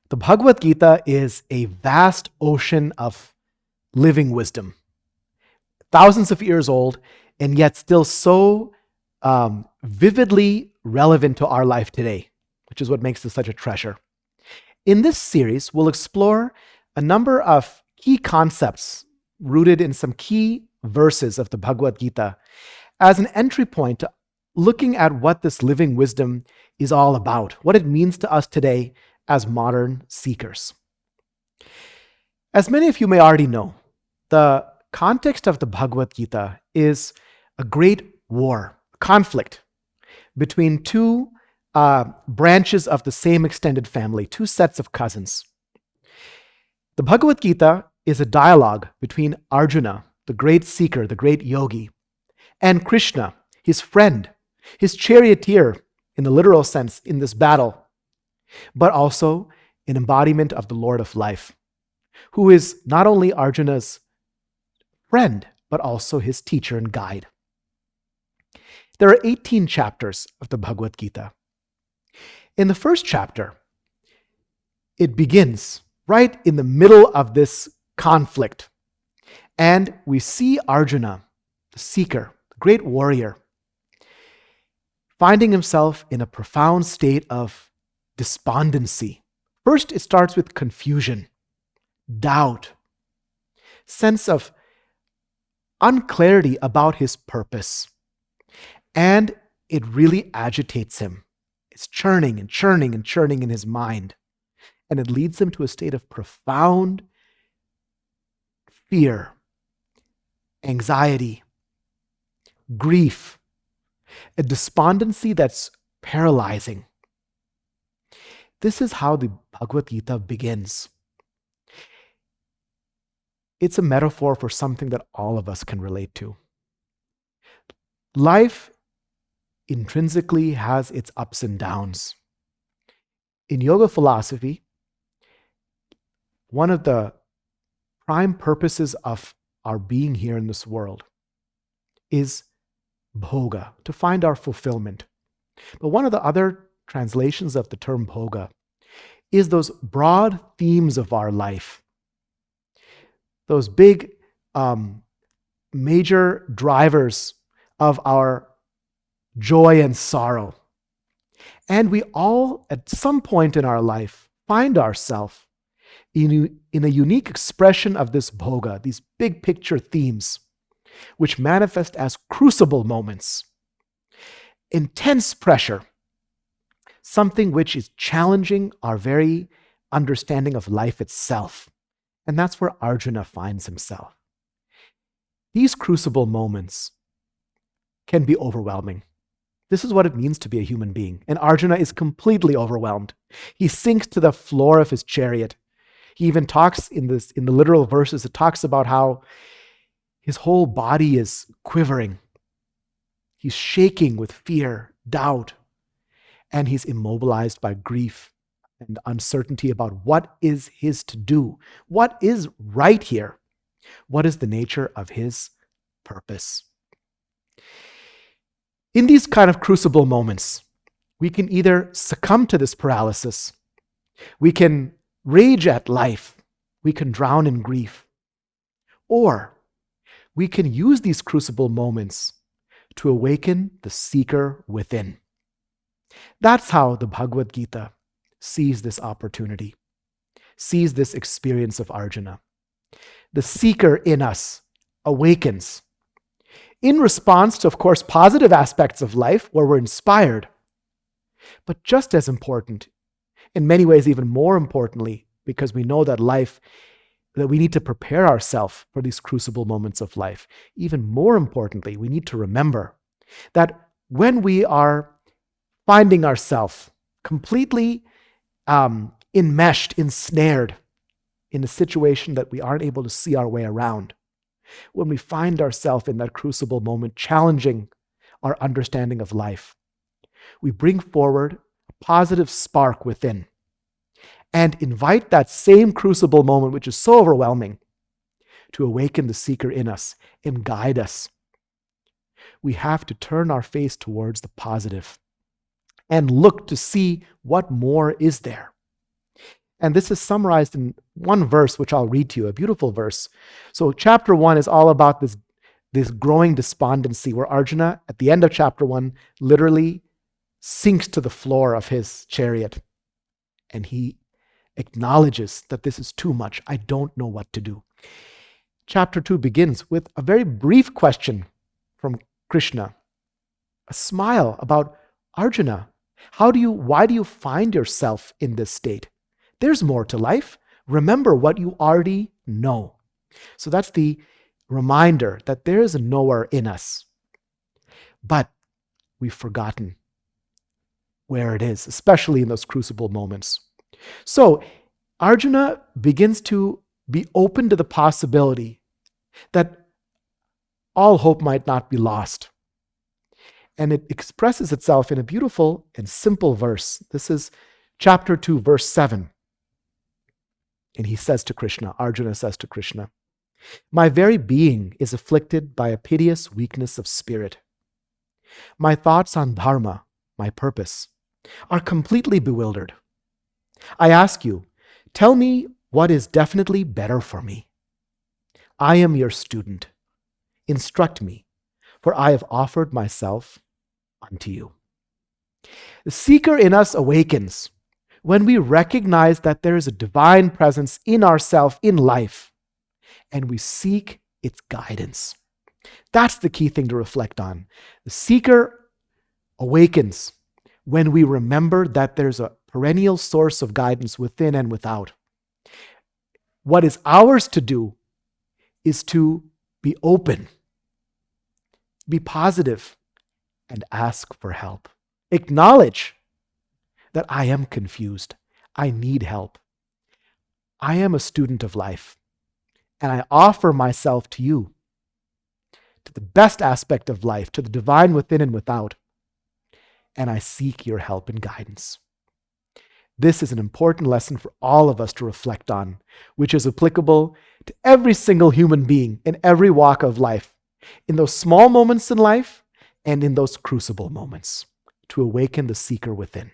The Bhagavad Gita is a vast ocean of living wisdom, thousands of years old, and yet still so vividly relevant to our life today, which is what makes this such a treasure. In this series, we'll explore a number of key concepts rooted in some key verses of the Bhagavad Gita as an entry point to looking at what this living wisdom is all about, what it means to us today as modern seekers. As many of you may already know, the context of the Bhagavad Gita is a great war, conflict between two branches of the same extended family, two sets of cousins. The Bhagavad Gita is a dialogue between Arjuna, the great seeker, the great yogi, and Krishna, his friend, his charioteer in the literal sense in this battle, but also an embodiment of the Lord of life, who is not only Arjuna's friend, but also his teacher and guide. There are 18 chapters of the Bhagavad Gita. In the first chapter, it begins right in the middle of this conflict, and we see Arjuna, the seeker, the great warrior, finding himself in a profound state of despondency. First, it starts with confusion, doubt, sense of unclarity about his purpose, and it really agitates him. It's churning and churning and churning in his mind, and it leads him to a state of profound fear, anxiety, grief, a despondency that's paralyzing. This is how the Bhagavad Gita begins. It's a metaphor for something that all of us can relate to. Life intrinsically has its ups and downs. In yoga philosophy, one of the prime purposes of our being here in this world is bhoga, to find our fulfillment. But one of the other translations of the term bhoga is those broad themes of our life, those big major drivers of our joy and sorrow. And we all, at some point in our life, find ourselves in a unique expression of this bhoga, these big picture themes, which manifest as crucible moments, intense pressure, something which is challenging our very understanding of life itself. And that's where Arjuna finds himself. These crucible moments can be overwhelming. This is what it means to be a human being. And Arjuna is completely overwhelmed. He sinks to the floor of his chariot. He even talks in the literal verses, it talks about how his whole body is quivering. He's shaking with fear, doubt, and he's immobilized by grief and uncertainty about what is his to do. What is right here? What is the nature of his purpose? In these kind of crucible moments, we can either succumb to this paralysis, we can rage at life, we can drown in grief, or we can use these crucible moments to awaken the seeker within. That's how the Bhagavad Gita sees this opportunity, sees this experience of Arjuna. The seeker in us awakens in response to, of course, positive aspects of life where we're inspired. But just as important, in many ways even more importantly, because we know that we need to prepare ourselves for these crucible moments of life. Even more importantly, we need to remember that when we are finding ourselves completely enmeshed, ensnared in a situation that we aren't able to see our way around, when we find ourselves in that crucible moment challenging our understanding of life, we bring forward a positive spark within and invite that same crucible moment, which is so overwhelming, to awaken the seeker in us and guide us. We have to turn our face towards the positive and look to see what more is there. And this is summarized in one verse, which I'll read to you, a beautiful verse. So chapter 1 is all about this growing despondency where Arjuna, at the end of chapter 1, literally sinks to the floor of his chariot. And he acknowledges that this is too much. I don't know what to do. Chapter 2 begins with a very brief question from Krishna, a smile about Arjuna. Why do you find yourself in this state? There's more to life. Remember what you already know. So that's the reminder that there is a knower in us. But we've forgotten where it is, especially in those crucible moments. So Arjuna begins to be open to the possibility that all hope might not be lost. And it expresses itself in a beautiful and simple verse. This is chapter 2, verse 7. And he says to Krishna, Arjuna says to Krishna, "My very being is afflicted by a piteous weakness of spirit. My thoughts on dharma, my purpose, are completely bewildered. I ask you, tell me what is definitely better for me. I am your student. Instruct me, for I have offered myself unto you." The seeker in us awakens when we recognize that there is a divine presence in ourself, in life, and we seek its guidance. That's the key thing to reflect on. The seeker awakens when we remember that there's a perennial source of guidance within and without. What is ours to do is to be open, be positive, and ask for help. Acknowledge that I am confused. I need help. I am a student of life, and I offer myself to you, to the best aspect of life, to the divine within and without, and I seek your help and guidance. This is an important lesson for all of us to reflect on, which is applicable to every single human being in every walk of life, in those small moments in life and in those crucible moments, to awaken the seeker within.